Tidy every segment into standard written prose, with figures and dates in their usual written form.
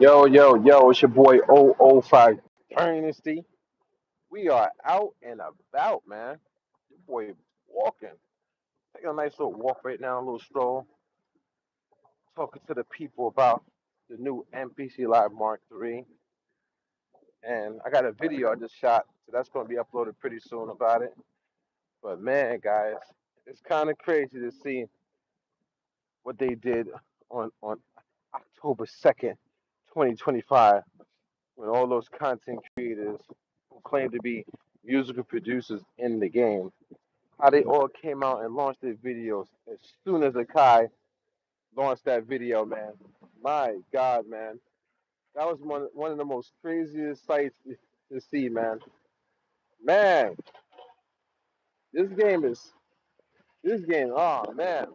Yo, yo, yo, it's your boy 005 Dynasty. We are out and about, man. Your boy walking. Taking a nice little walk right now, a little stroll. Talking to the people about the new MPC Live Mark III. And I got a video I just shot, so that's going to be uploaded pretty soon about it. But man, guys, it's kind of crazy to see what they did on October 2nd, 2025, when all those content creators who claim to be musical producers in the game, how they all came out and launched their videos as soon as Akai launched that video, man. My God, man. That was one of the most craziest sights to see, man. Man, this game is oh man.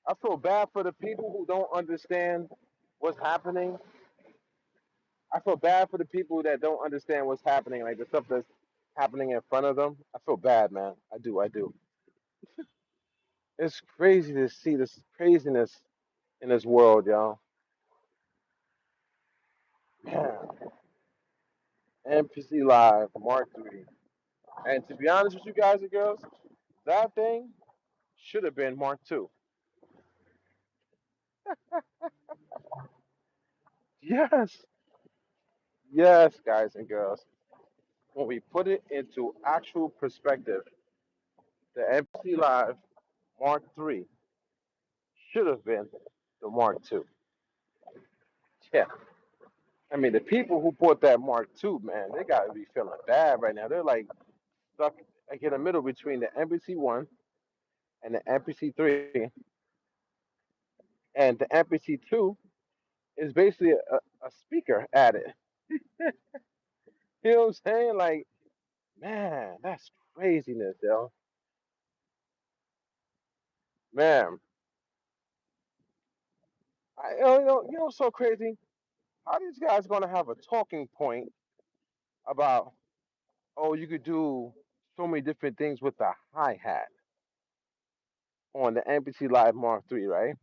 I feel bad for the people who don't understand what's happening. I feel bad for the people that don't understand what's happening, like the stuff that's happening in front of them. I feel bad, man. I do. It's crazy to see this craziness in this world, y'all. Man, MPC Live Mark III. And to be honest with you guys and girls, that thing should have been Mark II. Yes, yes, guys and girls. When we put it into actual perspective, the MPC Live Mark III should have been the Mark II. Yeah. I mean, the people who bought that Mark II, man, they got to be feeling bad right now. They're like stuck like in the middle between the MPC One and the MPC Three, and the MPC Two is basically a speaker added. You know what I'm saying? Like, man, that's craziness, yo. Man, you know what's so crazy? How these guys gonna have a talking point about, oh, you could do so many different things with the hi hat on the MPC Live Mark III, right?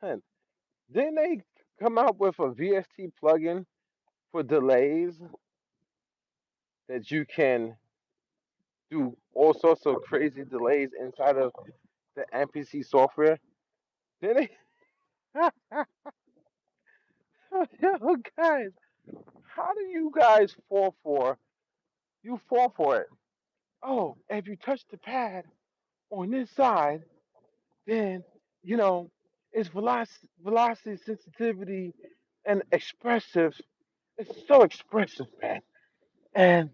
Man, didn't they come out with a VST plugin for delays that you can do all sorts of crazy delays inside of the MPC software? Didn't they? Yo, guys, how do you guys fall for? You fall for it. Oh, if you touch the pad on this side, then you know it's velocity, sensitivity, and expressive. It's so expressive, man. And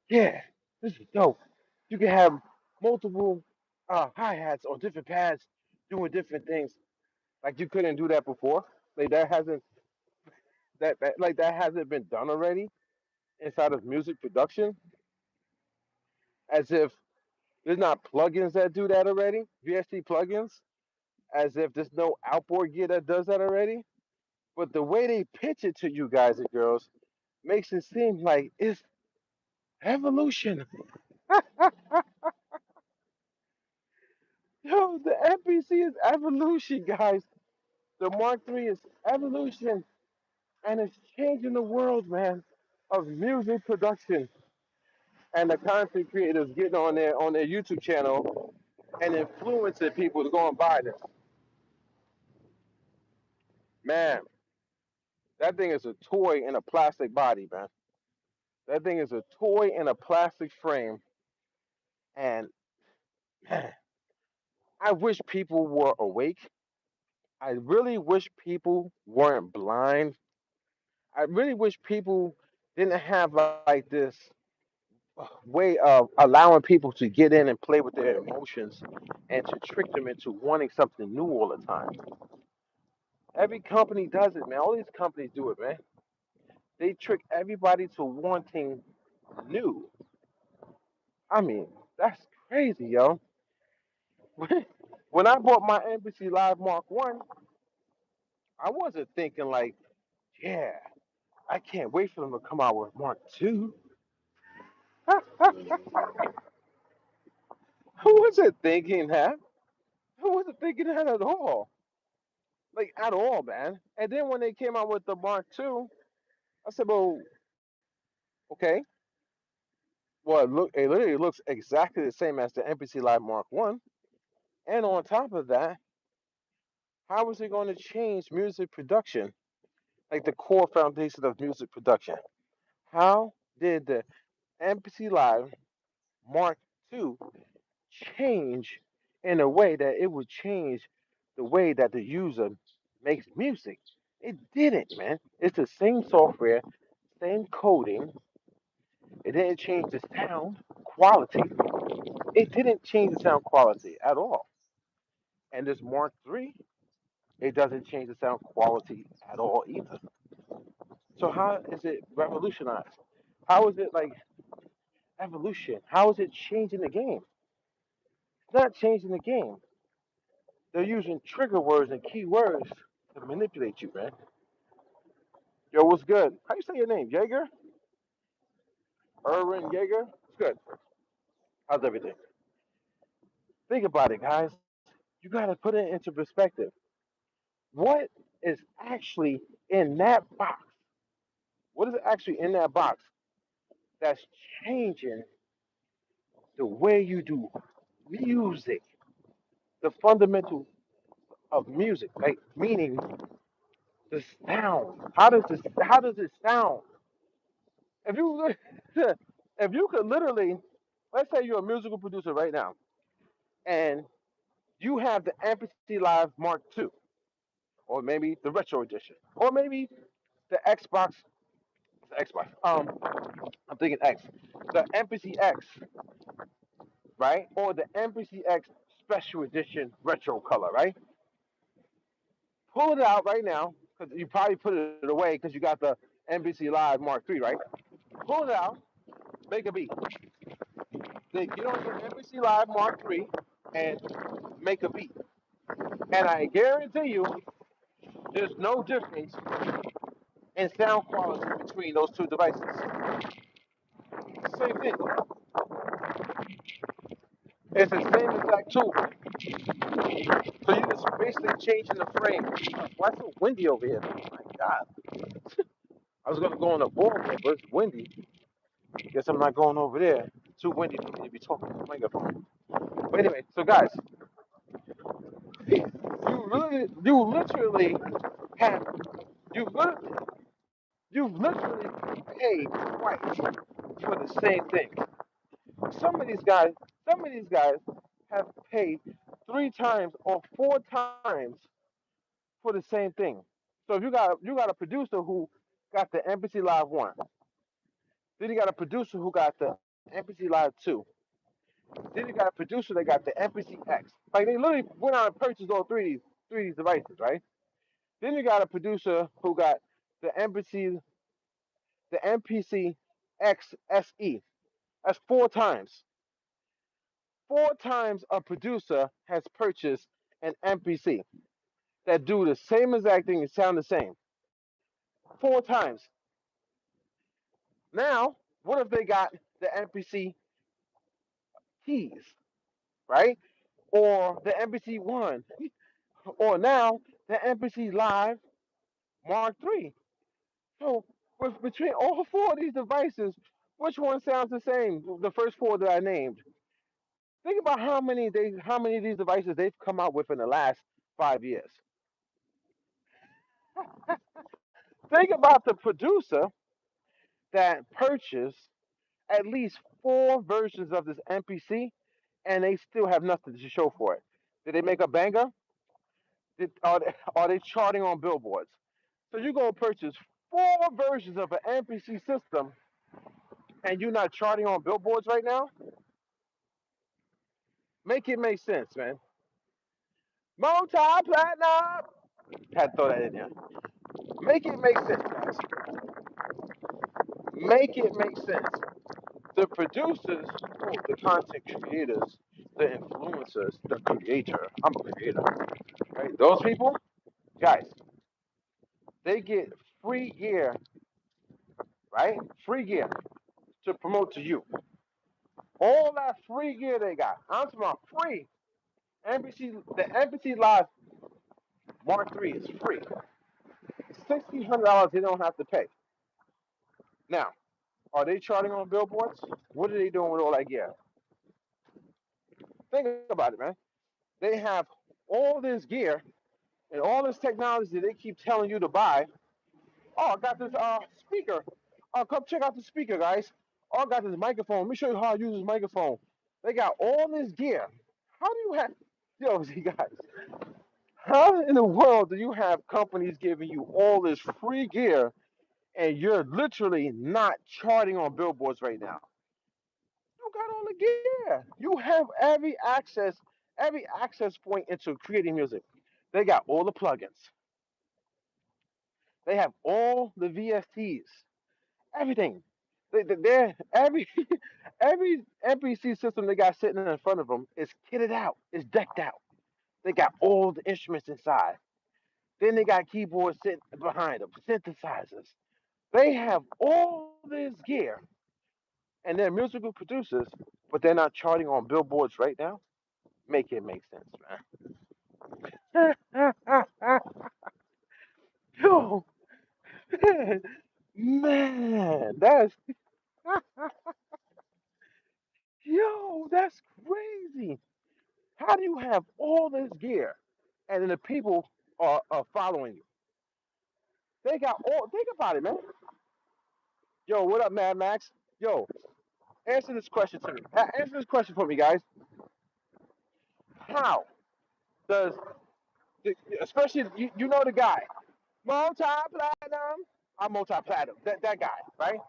yeah, this is dope. You can have multiple hi hats on different pads doing different things. Like you couldn't do that before. Like that hasn't been done already inside of music production. As if there's not plugins that do that already. VST plugins. As if there's no outboard gear that does that already. But the way they pitch it to you guys and girls makes it seem like it's evolution. Yo, the MPC is evolution, guys. The Mark III is evolution, and it's changing the world, man, of music production and the content creators getting on their YouTube channel and influencing people to go and buy this. Man, that thing is a toy in a plastic body, man. That thing is a toy in a plastic frame, and man, I wish people were awake. I really wish people weren't blind. I really wish people didn't have like this way of allowing people to get in and play with their emotions and to trick them into wanting something new all the time. Every company does it, man. All these companies do it, man. They trick everybody to wanting new. I mean, that's crazy, yo. When I bought my Embassy Live Mark One, I wasn't thinking like, yeah, I can't wait for them to come out with Mark Two. Who wasn't thinking that? Who wasn't thinking that at all? like at all, man. And then when they came out with the Mark II, I said, well, okay, well, it literally looks exactly the same as the MPC Live Mark One, and on top of that, how is it going to change music production, like the core foundation of music production? How did the MPC Live Mark II change in a way that it would change the way that the user makes music? It didn't, man. It's the same software, same coding. It didn't change the sound quality. It didn't change the sound quality at all. And this Mark III, it doesn't change the sound quality at all either. So how is it revolutionized? How is it like evolution? How is it changing the game? It's not changing the game. They're using trigger words and key words to manipulate you, man. Yo, what's good? How you say your name? Jaeger? Erwin Jaeger? It's good. How's everything? Think about it, guys. You got to put it into perspective. What is actually in that box? What is actually in that box that's changing the way you do music, the fundamental of music, like meaning the sound. How does it sound? If you if you could literally, let's say you're a musical producer right now, and you have the MPC Live Mark II, or maybe the Retro Edition, or maybe the Xbox. I'm thinking X, the MPC X, right, or the MPC X Special Edition Retro Color, right? Pull it out right now, because you probably put it away because you got the MPC Live Mark III, right? Pull it out, make a beat. Then get on your MPC Live Mark III and make a beat. And I guarantee you, there's no difference in sound quality between those two devices. Same thing. It's the same exact tool. So you're just basically changing the frame. Why it's so windy over here? Oh my God. I was going to go on a boardwalk, but it's windy. Guess I'm not going over there. It's too windy for me to be talking to the microphone. But anyway, so guys, you literally have, you literally, you've literally paid twice for the same thing. Some of these guys, some of these guys have paid 3 times or 4 times for the same thing. So if you got a producer who got the MPC Live One, then you got a producer who got the MPC Live Two, then you got a producer that got the MPC X. Like they literally went out and purchased all three of these devices, right? Then you got a producer who got the MPC X SE. That's 4 times. 4 times a producer has purchased an MPC that do the same exact thing and sound the same. 4 times. Now, what if they got the MPC keys, right? Or the MPC One, or now the MPC Live Mark III. So, between all 4 of these devices, which one sounds the same? The first 4 that I named. Think about how many of these devices they've come out with in the last 5 years. Think about the producer that purchased at least 4 versions of this MPC, and they still have nothing to show for it. Did they make a banger? Are they charting on billboards? So you're gonna purchase 4 versions of an MPC system, and you're not charting on billboards right now? Make it make sense, man. Multi-platinum. Had to throw that in there. Make it make sense, guys. Make it make sense. The producers, the content creators, the influencers, the creator. I'm a creator, right? Those people, guys, they get free gear, right? Free gear to promote to you. All that free gear they got. I'm talking about free. NBC, the NBC Live Mark III is free. $1,600 they don't have to pay. Now, are they charting on billboards? What are they doing with all that gear? Think about it, man. They have all this gear and all this technology that they keep telling you to buy. Oh, I got this speaker. Oh, come check out the speaker, guys. Oh, I got this microphone. Let me show you how I use this microphone. They got all this gear. How do you have, yo, see guys, how in the world do you have companies giving you all this free gear and you're literally not charting on billboards right now? You got all the gear. You have every access point into creating music. They got all the plugins. They have all the VSTs. Everything. They're every MPC system they got sitting in front of them is kitted out. It's decked out. They got all the instruments inside. Then they got keyboards sitting behind them, synthesizers. They have all this gear, and they're musical producers, but they're not charting on billboards right now. Make it make sense, man. Yo, man, that's crazy. How do you have all this gear and then the people are following you? They got all. Think about it, man. Yo, what up, Mad Max? Yo, answer this question to me. Answer this question for me, guys. How does, especially you know the guy, multi-platinum? I'm multi-platinum. That guy, right?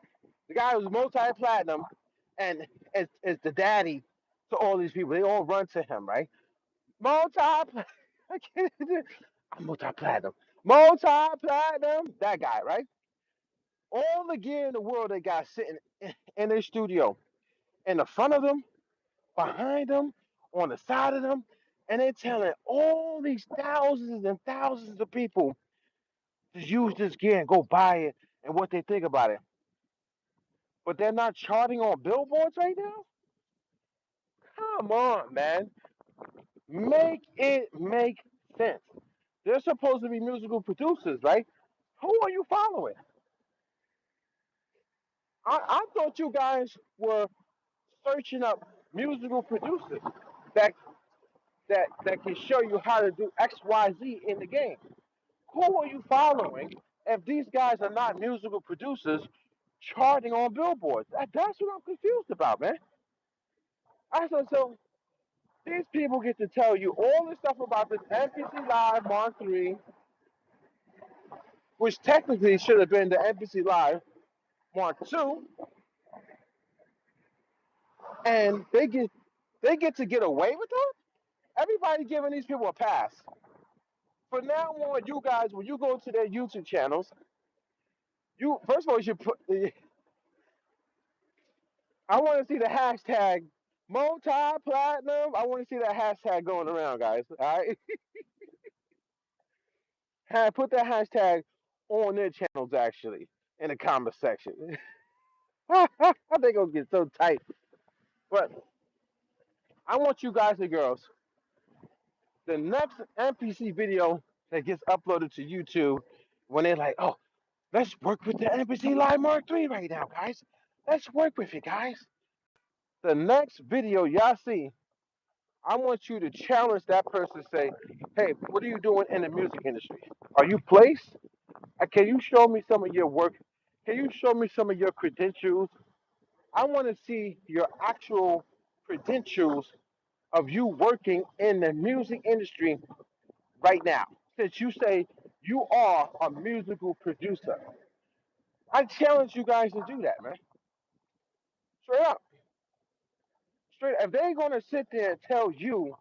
The guy who's multi-platinum and is the daddy to all these people. They all run to him, right? Multi, I'm multi-platinum. Multi-platinum. That guy, right? All the gear in the world they got sitting in their studio, in the front of them, behind them, on the side of them, and they're telling all these thousands and thousands of people to use this gear and go buy it and what they think about it. But they're not charting on billboards right now? Come on, man. Make it make sense. They're supposed to be musical producers, right? Who are you following? I thought you guys were searching up musical producers that that can show you how to do X, Y, Z in the game. Who are you following if these guys are not musical producers charting on billboards? That's what I'm confused about, man. I said, so these people get to tell you all this stuff about this MPC Live Mark III, which technically should have been the MPC Live Mark II, and they get to get away with it. Everybody giving these people a pass. From now on, you guys, when you go to their YouTube channels, you first of all you should put. I want to see the hashtag multi-platinum. I want to see that hashtag going around, guys. All right, put that hashtag on their channels actually in the comment section. They gonna get so tight. But I want you guys and girls, the next NPC video that gets uploaded to YouTube, when they're like, oh, let's work with the NPC Live Mark III right now, guys. Let's work with it, guys. The next video y'all see, I want you to challenge that person. Say, hey, what are you doing in the music industry? Are you placed? Can you show me some of your work? Can you show me some of your credentials? I want to see your actual credentials of you working in the music industry right now. Since you say you are a musical producer, I challenge you guys to do that, man. Straight up. Straight up. If they're going to sit there and tell you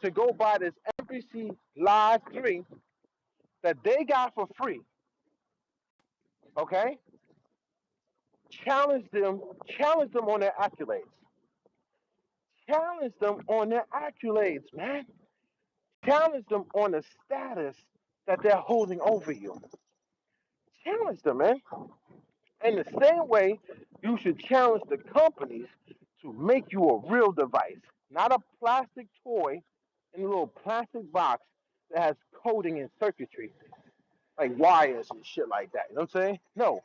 to go buy this MPC Live 3 that they got for free, okay? Challenge them, challenge them on their accolades. Challenge them on their accolades, man. Challenge them on the status that they're holding over you. Challenge them, man. In the same way, you should challenge the companies to make you a real device, not a plastic toy in a little plastic box that has coding and circuitry, like wires and shit like that. You know what I'm saying? No,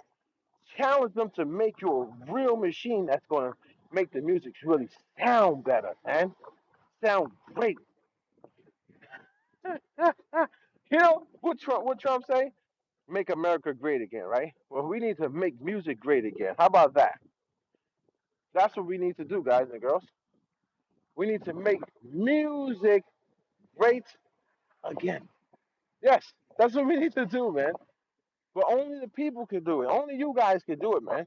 challenge them to make you a real machine that's gonna make the music really sound better, man. Sound great. You know what Trump say? Make America great again, right? Well, we need to make music great again. How about that? That's what we need to do, guys and girls. We need to make music great again. Yes, that's what we need to do, man. But only the people can do it. Only you guys can do it, man.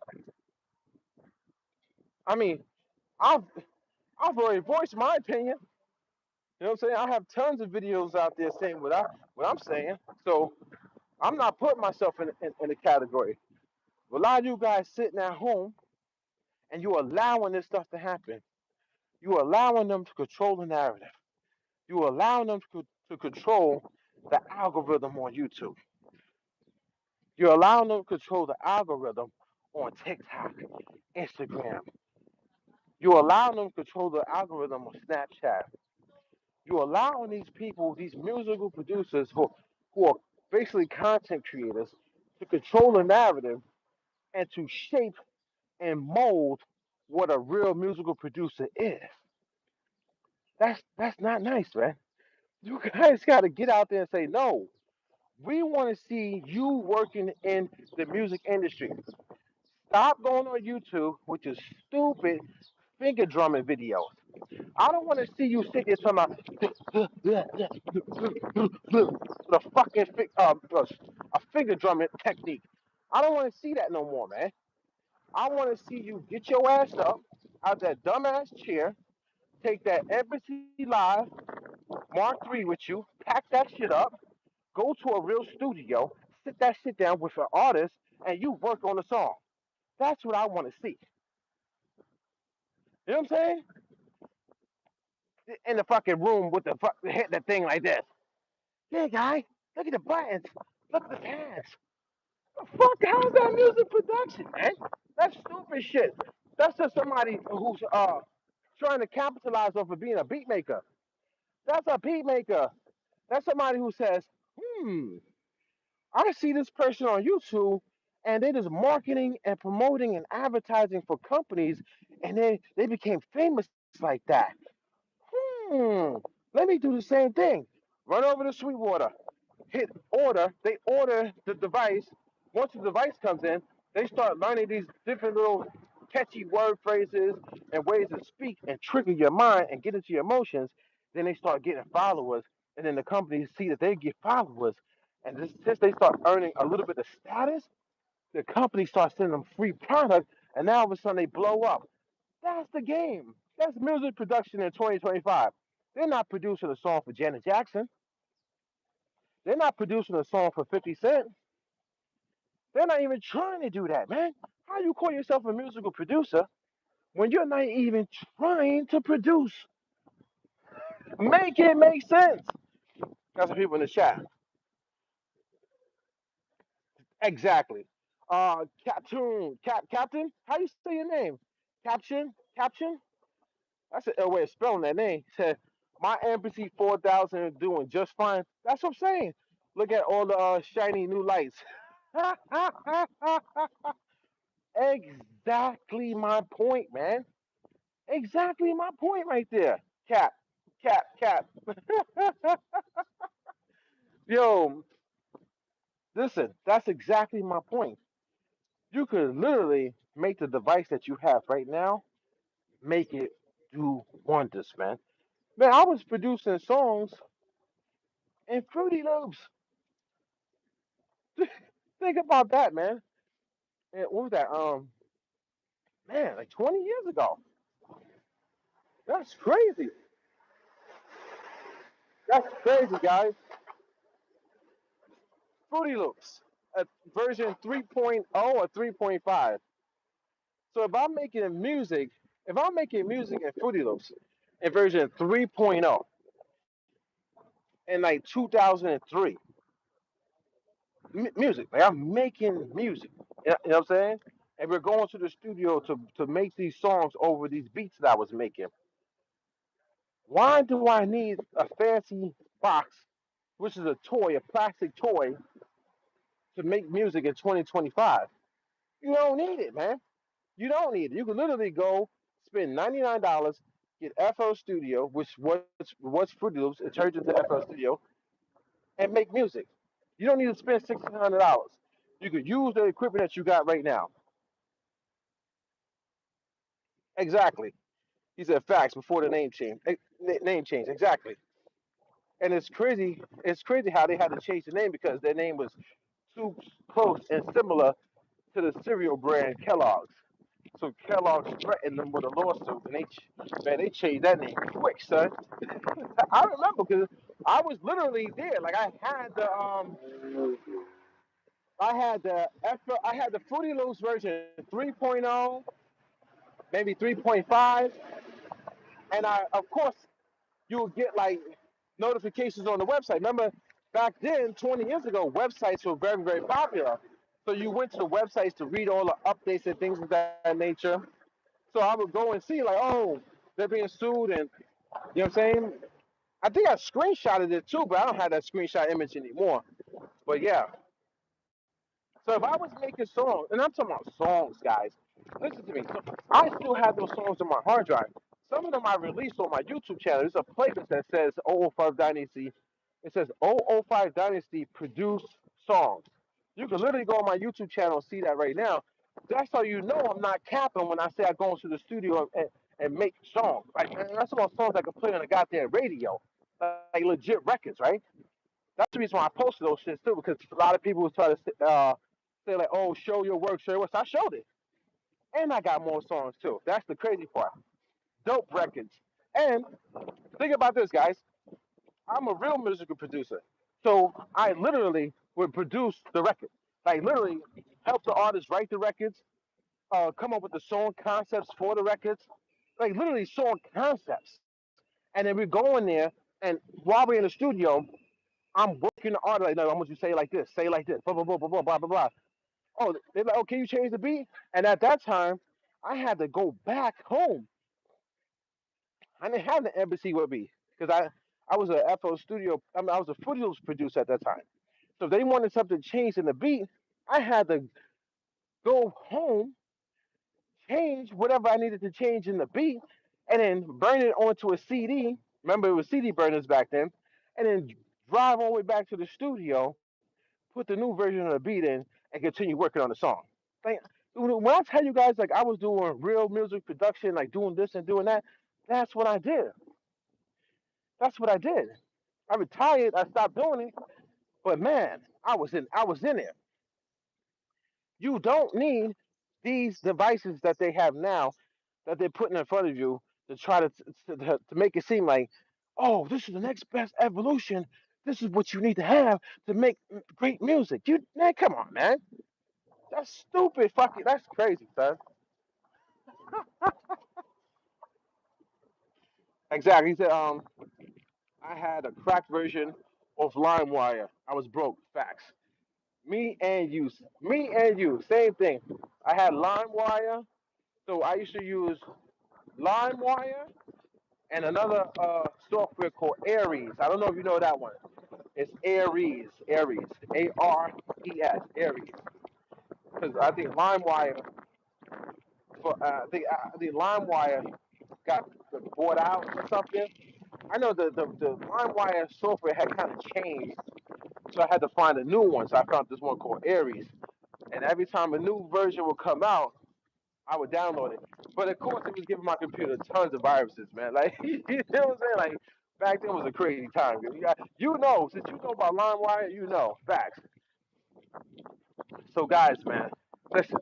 I mean, I've I've already voiced my opinion. You know what I'm saying? I have tons of videos out there saying what I'm saying. So I'm not putting myself in a category. But a lot of you guys sitting at home and you're allowing this stuff to happen. You're allowing them to control the narrative. You're allowing them to control the algorithm on YouTube. You're allowing them to control the algorithm on TikTok, Instagram. You're allowing them to control the algorithm on Snapchat. You're allowing these people, these musical producers who are basically content creators, to control the narrative and to shape and mold what a real musical producer is. That's not nice, man. You guys got to get out there and say, no, we want to see you working in the music industry. Stop going on YouTube with your stupid finger drumming videos. I don't want to see you sit there talking about the fucking a finger drumming technique. I don't want to see that no more, man. I want to see you get your ass up out that dumbass chair, take that MPC Live Mark III with you, pack that shit up, go to a real studio, sit that shit down with an artist, and you work on the song. That's what I want to see. You know what I'm saying? In the fucking room with hit the thing like this. Yeah, guy, look at the buttons. Look at the pads. The fuck, how's that music production, man? That's stupid shit. That's just somebody who's trying to capitalize off of being a beat maker. That's a beat maker. That's somebody who says, I see this person on YouTube and they just marketing and promoting and advertising for companies and they became famous like that. Hmm, let me do the same thing. Run over to Sweetwater, hit order, they order the device. Once the device comes in, they start learning these different little catchy word phrases and ways to speak and trigger your mind and get into your emotions. Then they start getting followers, and then the companies see that they get followers. And since they start earning a little bit of status, the company starts sending them free product, and now all of a sudden they blow up. That's the game. That's music production in 2025. They're not producing a song for Janet Jackson. They're not producing a song for 50 Cent. They're not even trying to do that, man. How you call yourself a musical producer when you're not even trying to produce? Make it make sense. Got some people in the chat. Exactly. Captain. How you say your name? Caption. That's a way of spelling that name. Said my MPC 4000 is doing just fine. That's what I'm saying. Look at all the shiny new lights. Exactly my point, man. Exactly my point right there. Cap. Yo, listen, that's exactly my point. You could literally make the device that you have right now, make it do wonders, man. Man, I was producing songs in Fruity Loops. Think about that, man. And what was that? Man, like 20 years ago. That's crazy. That's crazy, guys. Fruity Loops, version 3.0 or 3.5. So if I'm making music in Fruity Loops in version 3.0 in like 2003, music, like I'm making music. You know what I'm saying? And we're going to the studio to make these songs over these beats that I was making. Why do I need a fancy box which is a toy, a plastic toy, to make music in 2025. You don't need it, man. You don't need it. You can literally go spend $99, get FL Studio, which was Fruity Loops, it turns into FL Studio, and make music. You don't need to spend $1,600. You could use the equipment that you got right now. Exactly. He said facts before the name change. Name change. Exactly. And it's crazy. It's crazy how they had to change the name because their name was too close and similar to the cereal brand Kellogg's. So Kellogg's threatened them with a lawsuit, and they changed that name quick, son. I remember because I was literally there. Like I had the Fruity Loops version 3.0, maybe 3.5, and I of course you would get like notifications on the website. Remember back then, 20 years ago, websites were very very popular. So you went to the websites to read all the updates and things of that nature. So I would go and see like, oh, they're being sued, and you know what I'm saying. I think I screenshotted it too, but I don't have that screenshot image anymore. But yeah, so if I was making songs, and I'm talking about songs, guys, listen to me. So I still have those songs on my hard drive. Some of them I released on my YouTube channel. There's a playlist that says 005 Dynasty. It says 005 Dynasty produced songs. You can literally go on my YouTube channel and see that right now. That's how you know I'm not capping when I say I go into the studio and make songs. Like, man, that's about songs I can play on the goddamn radio, like legit records, right? That's the reason why I posted those shits too, because a lot of people was trying to say like, "Oh, show your work, show your work." So I showed it, and I got more songs too. That's the crazy part. Dope records. And think about this, guys. I'm a real musical producer, so I literally would produce the record, like literally help the artists write the records, come up with the song concepts for the records, like literally song concepts. And then we go in there, and while we're in the studio, I'm working the art like, no, I want you to say like this, blah blah blah blah blah blah blah blah. Oh, they're like, oh, can you change the beat? And at that time, I had to go back home. I didn't have the embassy with me because I was a FO studio. I mean, I was a Fruity Loops producer at that time. So if they wanted something changed in the beat, I had to go home, change whatever I needed to change in the beat, and then burn it onto a CD. Remember, it was CD burners back then, and then drive all the way back to the studio, put the new version of the beat in, and continue working on the song. Like when I tell you guys, like I was doing real music production, like doing this and doing that, that's what I did. That's what I did. I retired. I stopped doing it, but man, I was in it. You don't need these devices that they have now that they're putting in front of you to try to make it seem like, oh, this is the next best evolution. This is what you need to have to make great music. You man, come on, man. That's stupid. Fucking, that's crazy, son. Exactly. He said, I had a cracked version of LimeWire. I was broke. Facts. Me and you, same thing. I had LimeWire, so I used to use LimeWire and another software called Aries. I don't know if you know that one. It's Aries, Aries. Because I think LimeWire, I think LimeWire got bought out or something. I know the LimeWire software had kind of changed, so I had to find a new one. So I found this one called Aries, and every time a new version would come out, I would download it. But of course, it was giving my computer tons of viruses, man. Like you know what I'm saying? Like back then was a crazy time. You know, since you know about LimeWire, you know facts. So guys, man, listen,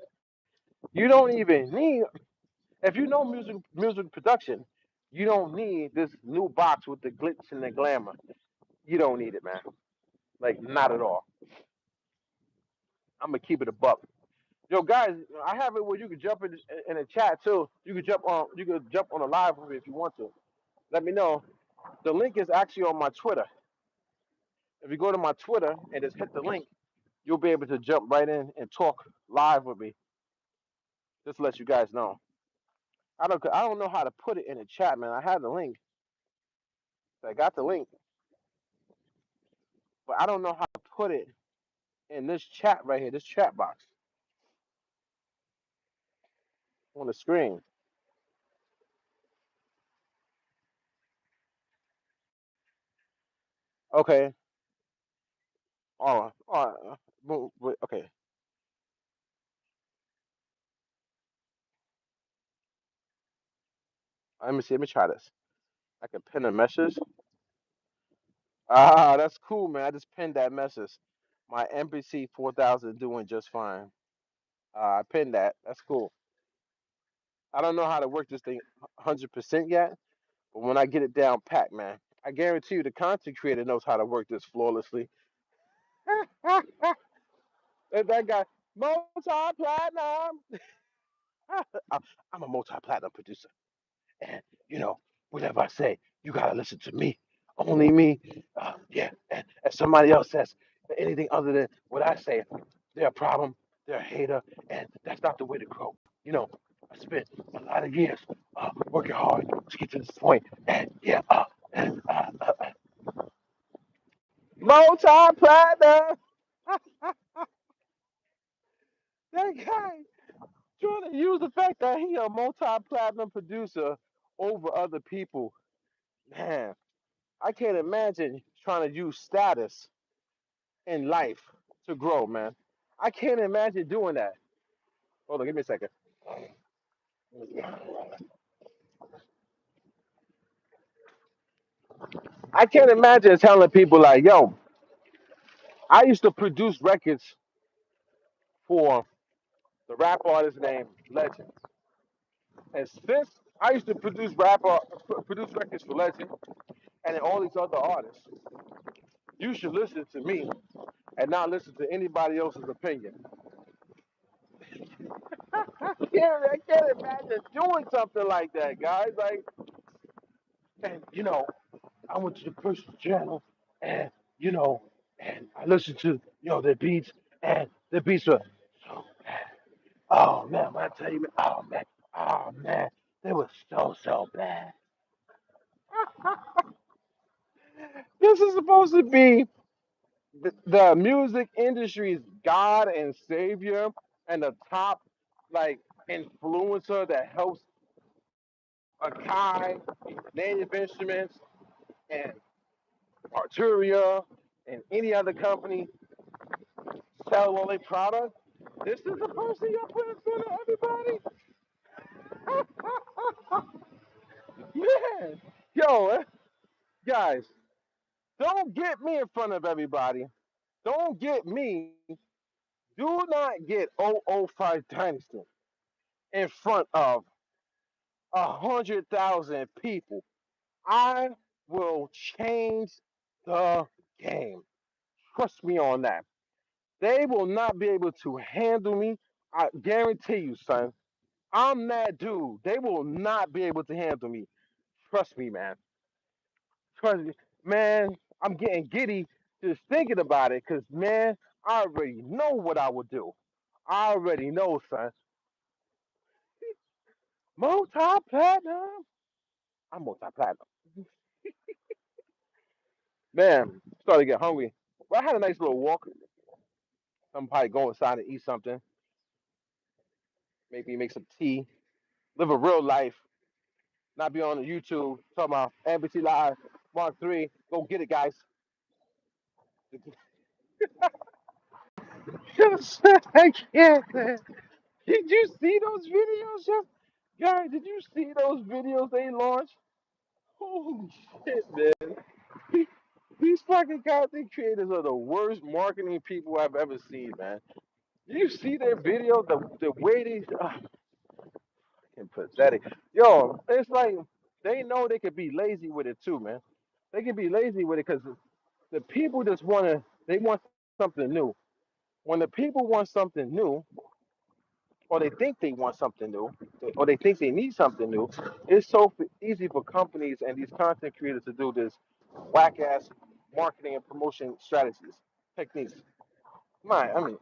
you don't even need if you know music production, you don't need this new box with the glitz and the glamour. You don't need it, man. Like not at all. I'm gonna keep it a buck. Yo, guys, I have it where you can jump in a chat too. You could jump on a live with me if you want to. Let me know. The link is actually on my Twitter. If you go to my Twitter and just hit the link, you'll be able to jump right in and talk live with me. Just to let you guys know. I don't know how to put it in the chat, man. I have the link. I got the link. but I don't know how to put it in this chat right here, this chat box on the screen. Okay. Okay. Let me see. Let me try this. I can pin a message. Ah, that's cool, man. I just pinned that message. My MPC 4000 doing just fine. I pinned that. That's cool. I don't know how to work this thing 100% yet, but when I get it down pat, man, I guarantee you the content creator knows how to work this flawlessly. That guy, multi-platinum. I'm a multi-platinum producer. And, you know, whatever I say, you got to listen to me. Only me. Yeah. And if somebody else says anything other than what I say, they're a problem, they're a hater, and that's not the way to grow. You know, I spent a lot of years working hard to get to this point. And, yeah, multi-platinum. That guy trying to use the fact that he a multi-platinum producer over other people. Man, I can't imagine trying to use status in life to grow, man. I can't imagine doing that. Hold on, give me a second. I can't imagine telling people like, yo, I used to produce records for the rap artist named Legend. And since I used to produce records for Legend and all these other artists, you should listen to me and not listen to anybody else's opinion. I can't imagine doing something like that, guys. Like, and I went to the person's channel, and you know, and I listened to their beats, and the beats were so bad. Oh man, when I tell you, man, oh man, they were so bad. This is supposed to be the music industry's God and Savior, and the top like influencer that helps Akai, Native Instruments, and Arturia, and any other company sell all their product. This is the person y'all put in front of everybody? Man, yo, guys, don't get me in front of everybody. Don't get me. Do not get 005 Dynasty in front of 100,000 people. I will change the game. Trust me on that. They will not be able to handle me. I guarantee you, son. I'm that dude. They will not be able to handle me. Trust me, man. Trust me, man. I'm getting giddy just thinking about it, cause man, I already know what I would do. I already know, son. Multi-platinum. I'm multi-platinum. Man, starting to get hungry. Well, I had a nice little walk. I'm probably go inside and eat something. Maybe make some tea. Live a real life. Not be on the YouTube talking about MPC Live Mark 3. Go get it, guys. I can't, man. Did you see those videos, Jeff? Guys, did you see those videos they launched? Holy shit, man. These fucking content creators are the worst marketing people I've ever seen, man. Did you see their videos? The way they fucking pathetic. Yo, it's like they know they could be lazy with it too, man. They can be lazy with it because the people just they want something new. When the people want something new, or they think they want something new, or they think they need something new, it's so easy for companies and these content creators to do this whack ass marketing and promotion strategies, techniques. I mean,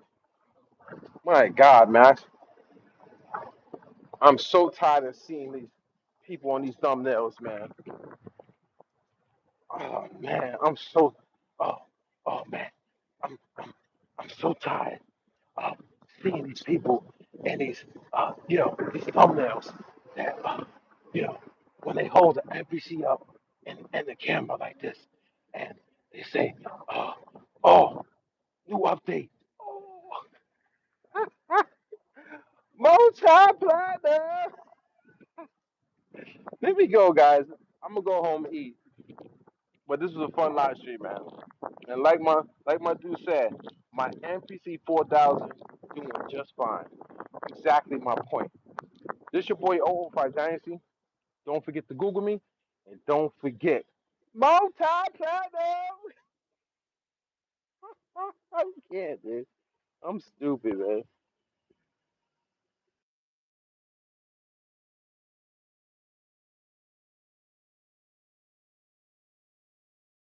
my God, man, I'm so tired of seeing these people on these thumbnails, man. Oh man, I'm so. Oh, oh man, I'm so tired of seeing these people and these these thumbnails that you know when they hold the MPC up and the camera like this and they say, uh, oh, new update. Oh, multi-platinum. There we go, guys. I'm gonna go home and eat. But this was a fun live stream, man. And like my dude said, my MPC 4000 doing just fine. Exactly my point. This your boy 005 Dynasty. Don't forget to Google me, and don't forget multi-platinum. I can't, dude. I'm stupid, man.